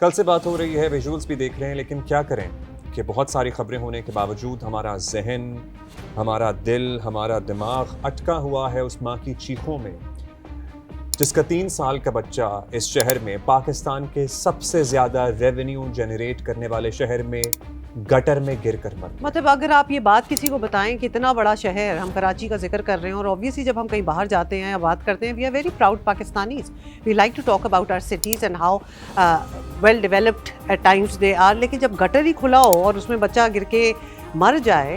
کل سے بات ہو رہی ہے، ویژولز بھی دیکھ رہے ہیں، لیکن کیا کریں کہ بہت ساری خبریں ہونے کے باوجود ہمارا ذہن، ہمارا دل، ہمارا دماغ اٹکا ہوا ہے اس ماں کی چیخوں میں جس کا 3 سال کا بچہ اس شہر میں، پاکستان کے سب سے زیادہ ریونیو جنریٹ کرنے والے شہر میں گٹر میں گر کر مر گیا۔ مطلب اگر آپ یہ بات کسی کو بتائیں کہ اتنا بڑا شہر، ہم کراچی کا ذکر کر رہے ہیں، اور obviously جب ہم کہیں باہر جاتے ہیں یا بات کرتے ہیں، we are very proud Pakistanis. We like to talk about our cities and how well developed at times they are. لیکن جب گٹر ہی کھلا ہو اور اس میں بچہ گر کے مر جائے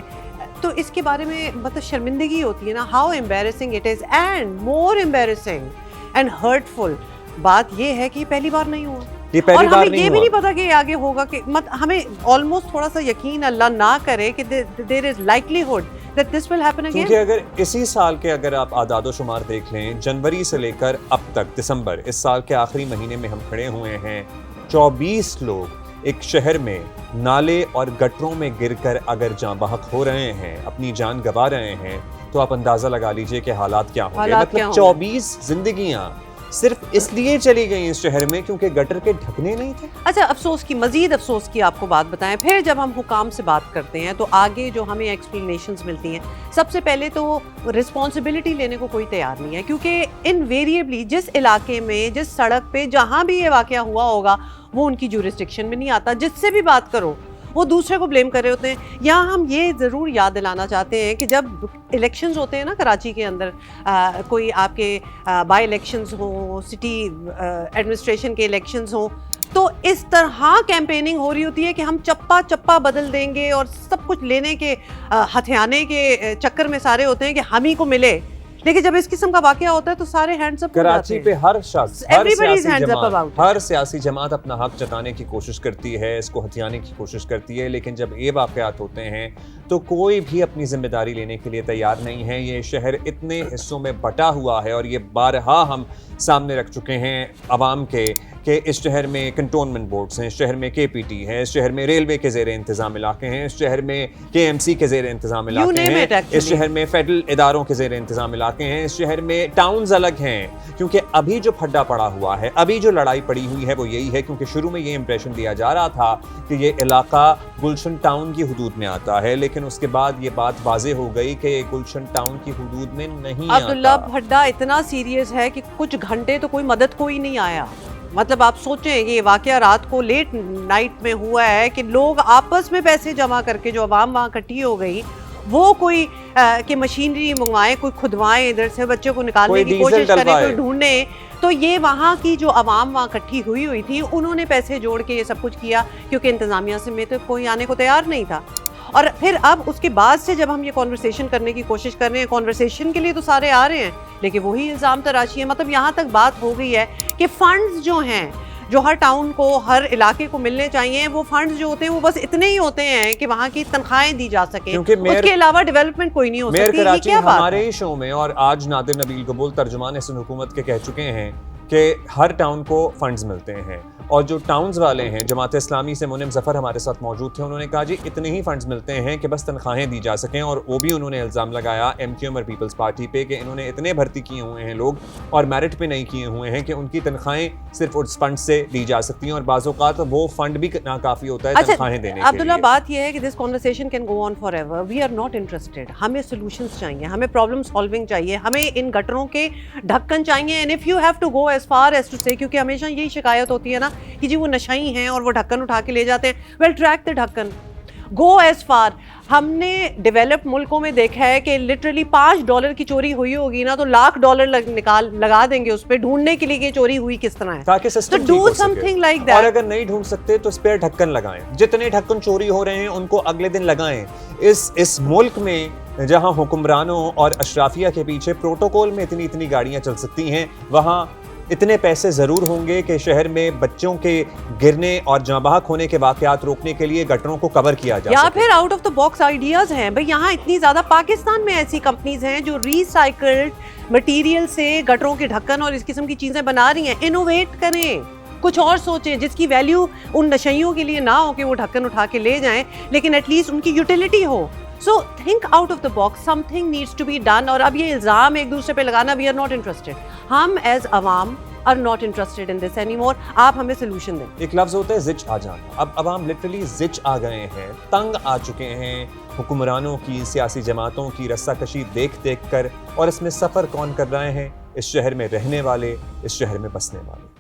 تو اس کے بارے میں مطلب شرمندگی ہوتی ہے نا. How embarrassing it is, and more embarrassing and hurtful بات یہ ہے کہ یہ پہلی بار نہیں ہوا، اور ہمیں یہ بھی نہیں پتا کہ آگے ہوگا کہ ہمیں آلموسٹ تھوڑا سا یقین اللہ نہ کرے کہ there is likelihood that this will happen again. کیونکہ اگر اسی سال کے اگر آپ اعداد و شمار دیکھ لیں، جنوری سے لے کر اب تک دسمبر، اس سال کے آخری مہینے میں ہم کھڑے ہوئے ہیں، 24 لوگ ایک شہر میں نالے اور گٹروں میں گر کر اگر جاں بحق ہو رہے ہیں، اپنی جان گنوا رہے ہیں، تو آپ اندازہ لگا لیجئے کہ حالات کیا ہوں گے. مطلب 24 زندگیاں صرف اس لیے چلی گئی اس شہر میں کیونکہ گٹر کے ڈھکنے نہیں تھے. اچھا، افسوس کی مزید افسوس کی آپ کو بات بتائیں، پھر جب ہم حکام سے بات کرتے ہیں تو آگے جو ہمیں ایکسپلینیشنز ملتی ہیں، سب سے پہلے تو رسپانسبلٹی لینے کو کوئی تیار نہیں ہے، کیونکہ انویریبلی جس علاقے میں، جس سڑک پہ جہاں بھی یہ واقعہ ہوا ہوگا وہ ان کی جورسڈکشن میں نہیں آتا. جس سے بھی بات کرو وہ دوسرے کو بلیم کر رہے ہوتے ہیں. یہاں ہم یہ ضرور یاد دلانا چاہتے ہیں کہ جب الیکشنز ہوتے ہیں نا کراچی کے اندر، کوئی آپ کے بائی الیکشنز ہوں، سٹی ایڈمنسٹریشن کے الیکشنز ہوں، تو اس طرح کیمپیننگ ہو رہی ہوتی ہے کہ ہم چپا چپا بدل دیں گے اور سب کچھ لینے کے ہتھیانے کے چکر میں سارے ہوتے ہیں کہ ہم ہی کو ملے. لیکن جب اس قسم کا واقعہ ہوتا ہے تو سارے ہینڈز اپ. کراچی پہ ہر شخص، ہر سیاسی جماعت اپنا حق جتانے کی کوشش کرتی ہے، اس کو ہتھیانے کی کوشش کرتی ہے، لیکن جب یہ واقعات ہوتے ہیں تو کوئی بھی اپنی ذمہ داری لینے کے لیے تیار نہیں ہے. یہ شہر اتنے حصوں میں بٹا ہوا ہے اور یہ بارہا ہم سامنے رکھ چکے ہیں عوام کے کہ اس شہر میں کنٹونمنٹ بورڈز ہیں، اس شہر میں KPT ہے، اس شہر میں ریلوے کے زیر انتظام علاقے ہیں، اس شہر میں KMC کے زیر انتظام علاقے ہیں، اس شہر میں فیڈرل اداروں کے زیر انتظام علاقے ہیں، اس شہر میں ٹاؤنز الگ ہیں. کیونکہ ابھی جو پھڈا پڑا ہوا ہے، ابھی جو لڑائی پڑی ہوئی ہے وہ یہی ہے کیونکہ شروع میں یہ امپریشن دیا جا رہا تھا کہ یہ علاقہ گلشن ٹاؤن کی حدود میں آتا ہے، لیکن اس کے بعد یہ بات واضح ہو گئی کہ یہ گلشن ٹاؤن کی حدود میں نہیں آتا. عبداللہ پھڈا اتنا سیریس ہے کہ کچھ گھنٹے تو کوئی مدد کوئی نہیں آیا. مطلب آپ سوچیں یہ واقعہ رات کو لیٹ نائٹ میں ہوا ہے کہ لوگ آپس میں پیسے جمع کر کے، جو عوام وہاں اکٹھی ہو گئی، وہ کوئی کہ مشینری منگوائیں، کوئی کھدوائیں، ادھر سے بچے کو نکالنے کی کوشش کریں، کوئی ڈھونڈیں. تو یہ وہاں کی جو عوام وہاں اکٹھی ہوئی تھی، انہوں نے پیسے جوڑ کے یہ سب کچھ کیا کیونکہ انتظامیہ سے میں تو کوئی آنے کو تیار نہیں تھا. اور پھر اب اس کے بعد سے جب ہم یہ کانورسیشن کرنے کی کوشش کر رہے ہیں، کانورسیشن کے لیے تو سارے آ رہے ہیں لیکن وہی الزام تراشی ہے. مطلب یہاں تک بات ہو گئی ہے کہ فنڈز جو ہیں، جو ہر ٹاؤن کو، ہر علاقے کو ملنے چاہیے، وہ فنڈز جو ہوتے ہیں وہ بس اتنے ہی ہوتے ہیں کہ وہاں کی تنخواہیں دی جا سکیں، اس کے علاوہ ڈیولپمنٹ کوئی نہیں ہو سکتی. میئر کراچی ہمارے ہی شو میں، اور آج نادر نبیل قبول ترجمان حسن حکومت کے کہہ چکے ہیں کہ ہر ٹاؤن کو فنڈز ملتے ہیں. اور جو ٹاؤنز والے ہیں، جماعت اسلامی سے منم ظفر ہمارے ساتھ موجود تھے، انہوں نے کہا جی اتنے ہی فنڈز ملتے ہیں کہ بس تنخواہیں دی جا سکیں. اور وہ بھی انہوں نے الزام لگایا MQM اور پیپلز پارٹی پہ کہ انہوں نے اتنے بھرتی کیے ہوئے ہیں لوگ اور میرٹ پہ نہیں کیے ہوئے ہیں کہ ان کی تنخواہیں صرف اس فنڈ سے دی جا سکتی ہیں، اور بعض اوقات وہ فنڈ بھی ناکافی ہوتا ہے تنخواہیں دینے کے لیے. عبداللہ بات یہ ہے کہ this conversation can go on forever. We are not interested. ہمیں سولوشنز چاہیے، ہمیں پرابلم سالونگ چاہیے، ہمیں ان گٹروں کے ڈھکن چاہیے. And if you have to go as far as to say, کیونکہ ہمیشہ یہی شکایت ہوتی ہے نا کہ جی وہ نشائی ہیں اور وہ ڈھکن اٹھا کے لے جاتے ہیں. ویل ٹریک دا ڈھکن، گو ایز فار. ہم نے ڈیولپڈ ملکوں میں دیکھا ہے کہ لٹرلی $5 کی چوری ہوئی ہوگی نا تو $1,00,000 لگا دیں گے اس پہ ڈھونڈنے کے لیے کہ چوری ہوئی کس طرح ہے، تاکہ system do some thing like that. اور اگر نہیں ڈھونڈ سکتے تو اس پہ ڈھکن لگائیں. جتنے ڈھکن چوری ہو رہے ہیں ان کو اگلے دن لگائیں. اس ملک میں جہاں حکمرانوں اور اشرافیہ کے پیچھے پروٹوکول میں اتنی گاڑیاں چل سکتی ہیں، وہاں اتنے پیسے ضرور ہوں گے کہ شہر میں بچوں کے گرنے اور جاں بحق ہونے کے واقعات روکنے کے لیے گٹروں کو کور کیا جا سکے. یا پھر out of the box ideas ہیں. بھئی یہاں اتنی زیادہ پاکستان میں ایسی کمپنیز ہیں جو ریسائیکلڈ مٹیریل سے گٹروں کے ڈھکن اور اس قسم کی چیزیں بنا رہی ہیں. انوویٹ کریں، کچھ اور سوچیں جس کی ویلیو ان نشئیوں کے لیے نہ ہو کہ وہ ڈھکن اٹھا کے لے جائیں، لیکن ایٹ لیسٹ ان کی یوٹیلیٹی ہو. So think out of the box. Something needs to be done. اور اب یہ الزام ایک دوسرے پہ لگانا، وی آر ناٹ انٹرسٹڈ. ہم ایز عوام are not interested in this anymore. آپ ہمیں solution دیں. ایک لفظ ہوتا ہے زچ آ جانا. اب عوام لٹرلی زچ آ گئے ہیں, تنگ آ چکے ہیں حکمرانوں کی, سیاسی جماعتوں کی رسہ کشی دیکھ دیکھ کر, اور اس میں سفر کون کر رہے ہیں؟ اس شہر میں رہنے والے, اس شہر میں بسنے والے.